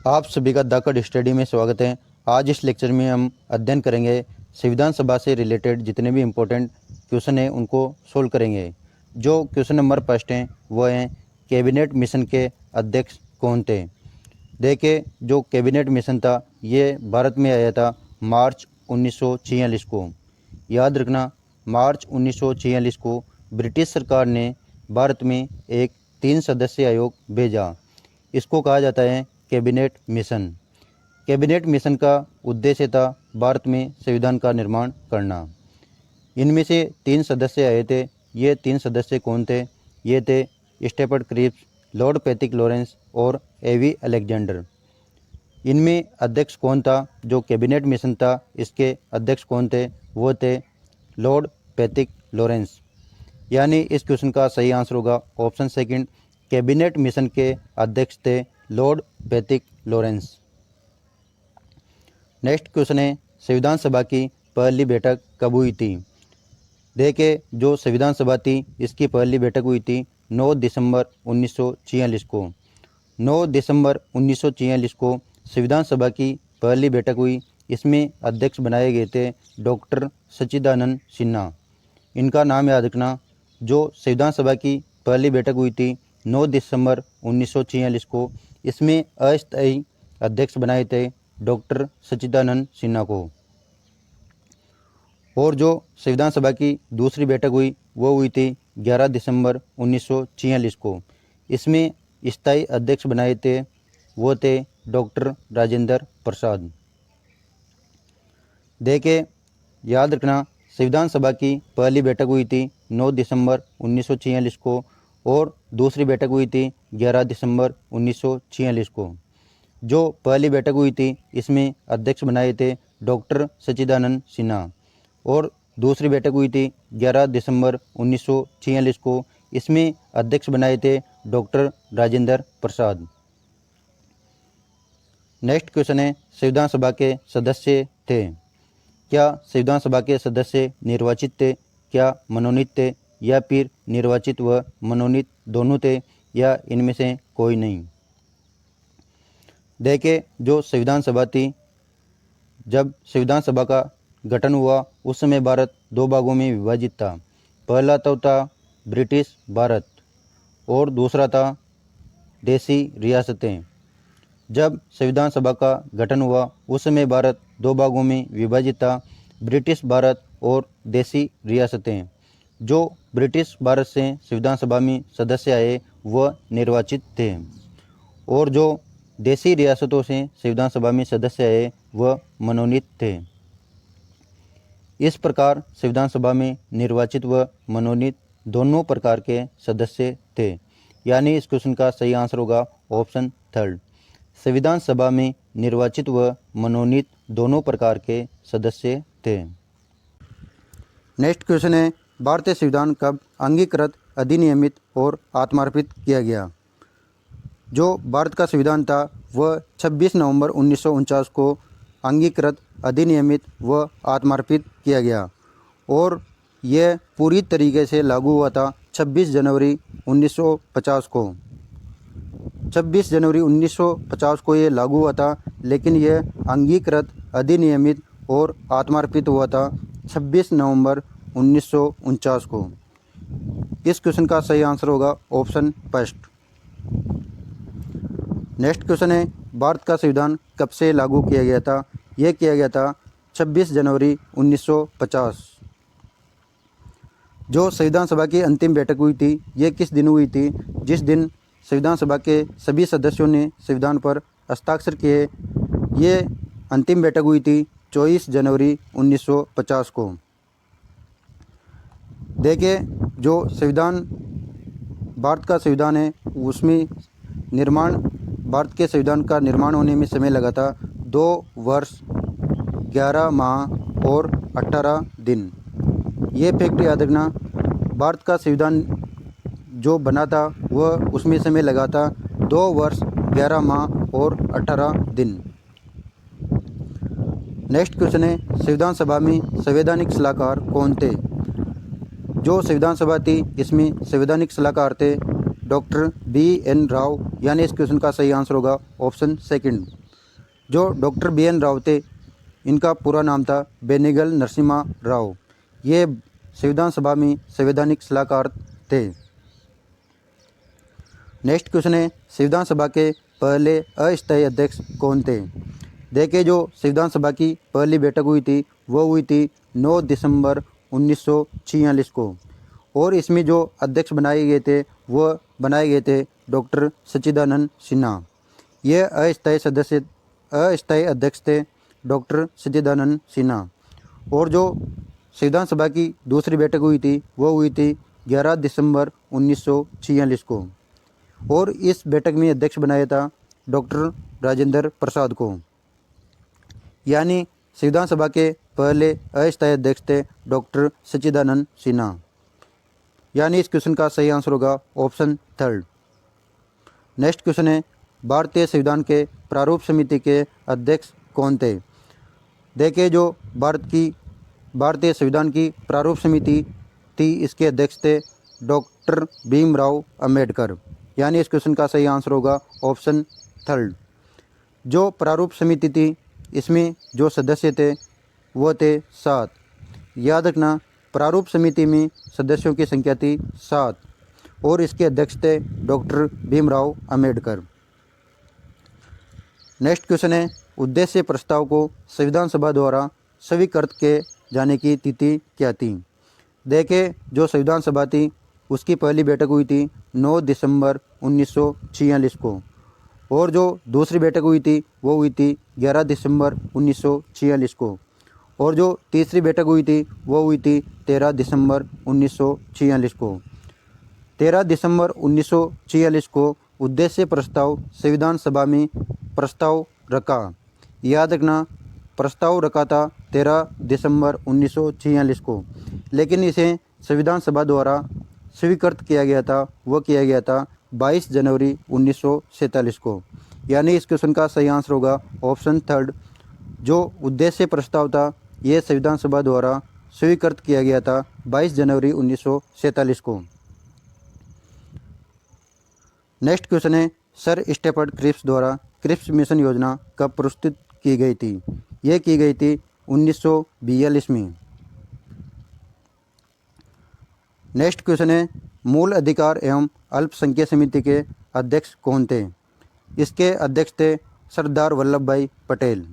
आप सभी का धाकड़ स्टडी में स्वागत है। आज इस लेक्चर में हम अध्ययन करेंगे संविधान सभा से रिलेटेड जितने भी इम्पोर्टेंट क्वेश्चन हैं उनको सोल्व करेंगे। जो क्वेश्चन नंबर फर्स्ट हैं वो हैं कैबिनेट मिशन के अध्यक्ष कौन थे। देखिए, जो कैबिनेट मिशन था ये भारत में आया था मार्च 1946 को। याद रखना, मार्च 1946 को ब्रिटिश सरकार ने भारत में एक 3 सदस्यीय आयोग भेजा। इसको कहा जाता है कैबिनेट मिशन। कैबिनेट मिशन का उद्देश्य था भारत में संविधान का निर्माण करना। इनमें से 3 सदस्य आए थे। ये 3 सदस्य कौन थे? ये थे Stafford Cripps, Lord Pethick Lawrence और एवी अलेक्जेंडर। इनमें अध्यक्ष कौन था? जो कैबिनेट मिशन था इसके अध्यक्ष कौन थे? वो थे लॉर्ड पैथिक लॉरेंस। यानी इस क्वेश्चन का सही आंसर होगा ऑप्शन सेकंड। कैबिनेट मिशन के अध्यक्ष थे Lord Pethick Lawrence. Next question है संविधान सभा की पहली बैठक कब हुई थी। देखिए, जो संविधान सभा थी इसकी पहली बैठक हुई थी 9 दिसंबर 1946 को। 9 दिसंबर 1946 को संविधान सभा की पहली बैठक हुई। इसमें अध्यक्ष बनाए गए थे डॉक्टर सच्चिदानंद सिन्हा। इनका नाम याद रखना। जो संविधान सभा की पहली बैठक हुई थी 9 दिसंबर 1946 को, इसमें अस्थायी अध्यक्ष बनाए थे डॉक्टर सच्चिदानंद सिन्हा को। और जो संविधान सभा की दूसरी बैठक हुई वो हुई थी 11 दिसंबर 1946 को। इसमें स्थायी अध्यक्ष बनाए थे वो थे डॉक्टर राजेंद्र प्रसाद। देखिए, याद रखना, संविधान सभा की पहली बैठक हुई थी 9 दिसंबर 1946 को और दूसरी बैठक हुई थी 11 दिसंबर 1946 को। जो पहली बैठक हुई थी इसमें अध्यक्ष बनाए थे डॉक्टर सच्चिदानंद सिन्हा और दूसरी बैठक हुई थी 11 दिसंबर 1946 को। इसमें अध्यक्ष बनाए थे doctor Rajendra Prasad. Next question है संविधान सभा के सदस्य थे। क्या संविधान सभा के सदस्य निर्वाचित थे, क्या मनोनीत थे, या फिर निर्वाचित व मनोनीत दोनों थे, या इनमें से कोई नहीं। देखिए, जो संविधान सभा थी, जब संविधान सभा का गठन हुआ उस समय भारत 2 भागों में विभाजित था। पहला तो था ब्रिटिश भारत और दूसरा था देसी रियासतें। जब संविधान सभा का गठन हुआ उस समय भारत 2 भागों में विभाजित था, ब्रिटिश भारत और देसी रियासतें। जो ब्रिटिश भारत से संविधान सभा में सदस्य आए वह निर्वाचित थे और जो देसी रियासतों से संविधान सभा में सदस्य आए वह मनोनीत थे। इस प्रकार संविधान सभा में निर्वाचित व मनोनीत दोनों प्रकार के सदस्य थे। यानी इस क्वेश्चन का सही आंसर होगा ऑप्शन थर्ड। संविधान सभा में निर्वाचित व मनोनीत दोनों प्रकार के सदस्य थे। नेक्स्ट क्वेश्चन है भारतीय संविधान कब अंगीकृत, अधिनियमित और आत्मार्पित किया गया। जो भारत का संविधान था वह 26 नवंबर 1949 को अंगीकृत, अधिनियमित व आत्मार्पित किया गया और यह पूरी तरीके से लागू हुआ था 26 जनवरी 1950 को। 26 जनवरी 1950 को ये लागू हुआ था, लेकिन यह अंगीकृत, अधिनियमित और आत्मार्पित हुआ था 26 नवंबर 1949 को। इस क्वेश्चन का सही आंसर होगा ऑप्शन फर्स्ट। नेक्स्ट क्वेश्चन है भारत का संविधान कब से लागू किया गया था। यह किया गया था 26 जनवरी 1950। जो संविधान सभा की अंतिम बैठक हुई थी ये किस दिन हुई थी? जिस दिन संविधान सभा के सभी सदस्यों ने संविधान पर हस्ताक्षर किए। ये अंतिम बैठक हुई थी 24 जनवरी 1950 को। देखिए, जो संविधान भारत का संविधान है उसमें भारत के संविधान का निर्माण होने में समय लगा था 2 वर्ष 11 माह और 18 दिन। ये फैक्ट याद रखना। भारत का संविधान जो बना था वह उसमें समय लगा था 2 वर्ष 11 माह और 18 दिन। नेक्स्ट क्वेश्चन है संविधान सभा में संवैधानिक सलाहकार कौन थे। जो संविधान सभा थी इसमें संवैधानिक सलाहकार थे डॉक्टर B.N. राव, यानी इस क्वेश्चन का सही आंसर होगा ऑप्शन सेकंड। जो डॉक्टर B.N. राव थे, इनका पूरा नाम था बेनिगल नरसिम्हा राव। ये संविधान सभा में संवैधानिक सलाहकार थे। नेक्स्ट क्वेश्चन है, संविधान सभा के पहले अस्थायी अध्यक्ष कौन थे? देखिए, जो संविधान सभा की पहली बैठक हुई थी वो हुई थी 9 दिसंबर 1946 को, और इसमें जो अध्यक्ष बनाए गए थे वो बनाए गए थे डॉक्टर सच्चिदानंद सिन्हा। ये अस्थायी अध्यक्ष थे डॉक्टर सच्चिदानंद सिन्हा। और जो संविधान सभा की दूसरी बैठक हुई थी वो हुई थी 11 दिसंबर 1946 को, और इस बैठक में अध्यक्ष बनाया था डॉक्टर राजेंद्र प्रसाद को। यानी संविधान सभा के पहले अस्थायी अध्यक्ष थे डॉक्टर सच्चिदानंद सिन्हा। यानी इस क्वेश्चन का सही आंसर होगा ऑप्शन थर्ड। नेक्स्ट क्वेश्चन है, भारतीय संविधान के प्रारूप समिति के अध्यक्ष कौन थे? देखिए, जो भारतीय संविधान की प्रारूप समिति थी, इसके अध्यक्ष थे डॉक्टर भीमराव अंबेडकर। यानी इस क्वेश्चन का सही आंसर होगा ऑप्शन थर्ड। जो प्रारूप समिति थी, इसमें जो सदस्य थे वो थे 7। याद रखना, प्रारूप समिति में सदस्यों की संख्या थी 7, और इसके अध्यक्ष थे doctor Bhimrao Ambedkar. Next question है, उद्देश्य प्रस्ताव को संविधान सभा द्वारा स्वीकृत किए जाने की तिथि क्या थी? देखिए, जो संविधान सभा थी उसकी पहली बैठक हुई थी 9 दिसंबर 1946 को, और जो दूसरी बैठक हुई थी वो हुई थी 11 दिसंबर 1946 को, और जो तीसरी बैठक हुई थी वो हुई थी 13 दिसंबर 1946 को। 13 दिसंबर 1946 को उद्देश्य प्रस्ताव संविधान सभा में प्रस्ताव रखा। याद रखना, प्रस्ताव रखा था 13 दिसंबर 1946 को, लेकिन इसे संविधान सभा द्वारा स्वीकृत किया गया था, वो किया गया था 22 जनवरी 1947 को। यानी इस क्वेश्चन का सही आंसर होगा ऑप्शन थर्ड। जो उद्देश्य प्रस्ताव था ये संविधान सभा द्वारा स्वीकृत किया गया था 22 जनवरी 1947 को। नेक्स्ट क्वेश्चन है, सर स्टेफर्ड क्रिप्स द्वारा क्रिप्स मिशन योजना कब प्रस्तुत की गई थी? ये की गई थी 1942 में। नेक्स्ट क्वेश्चन है, मूल अधिकार एवं अल्पसंख्यक समिति के अध्यक्ष कौन थे? इसके अध्यक्ष थे सरदार वल्लभ भाई पटेल।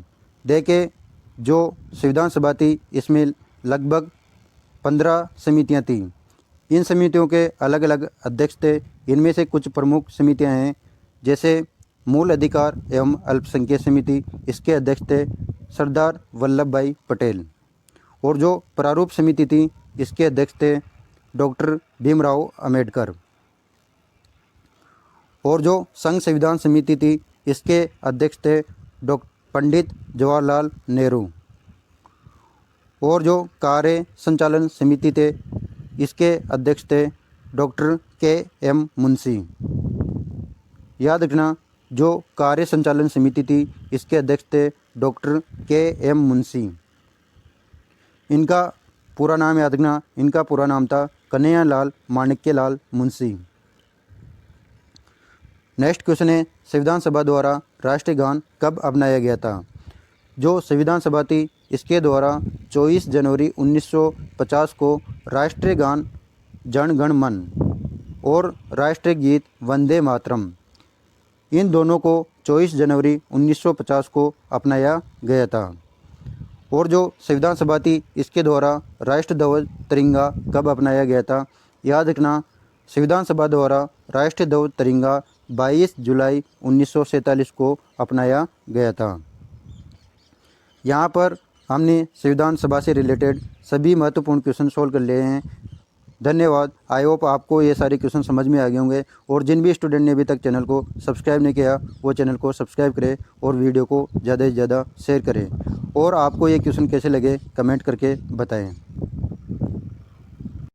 देखिए, जो संविधान सभा थी इसमें लगभग 15 समितियां थीं। इन समितियों के अलग अलग अध्यक्ष थे। इनमें से कुछ प्रमुख समितियां हैं, जैसे मूल अधिकार एवं अल्पसंख्यक समिति, इसके अध्यक्ष थे सरदार वल्लभ भाई पटेल। और जो प्रारूप समिति थी इसके अध्यक्ष थे डॉक्टर भीमराव अंबेडकर। और जो संघ संविधान समिति थी इसके अध्यक्ष थे पंडित जवाहरलाल नेहरू। और जो कार्य संचालन समिति थे इसके अध्यक्ष थे डॉक्टर K.M. मुंशी। याद रखना, जो कार्य संचालन समिति थी इसके अध्यक्ष थे डॉक्टर K.M. मुंशी। इनका पूरा नाम याद रखना, इनका पूरा नाम था कन्हैयालाल माणिक्यलाल मुंशी। नेक्स्ट क्वेश्चन है, संविधान सभा द्वारा राष्ट्रीय गान कब अपनाया गया था? जो संविधान सभा थी इसके द्वारा 24 जनवरी 1950 को राष्ट्रीय गान जन गण मन और राष्ट्रीय गीत वंदे मातरम, इन दोनों को 24 जनवरी 1950 को अपनाया गया था। और जो संविधान सभा थी इसके द्वारा राष्ट्र ध्वज तिरंगा कब अपनाया गया था? याद रखना, संविधान सभा द्वारा राष्ट्रीय ध्वज तिरंगा 22 जुलाई 1947 को अपनाया गया था। यहाँ पर हमने संविधान सभा से रिलेटेड सभी महत्वपूर्ण क्वेश्चन सोल्व कर लिए हैं। धन्यवाद। आई होप आपको ये सारे क्वेश्चन समझ में आ गए होंगे। और जिन भी स्टूडेंट ने अभी तक चैनल को सब्सक्राइब नहीं किया वो चैनल को सब्सक्राइब करें और वीडियो को ज़्यादा से ज़्यादा शेयर करें। और आपको ये क्वेश्चन कैसे लगे कमेंट करके बताएं।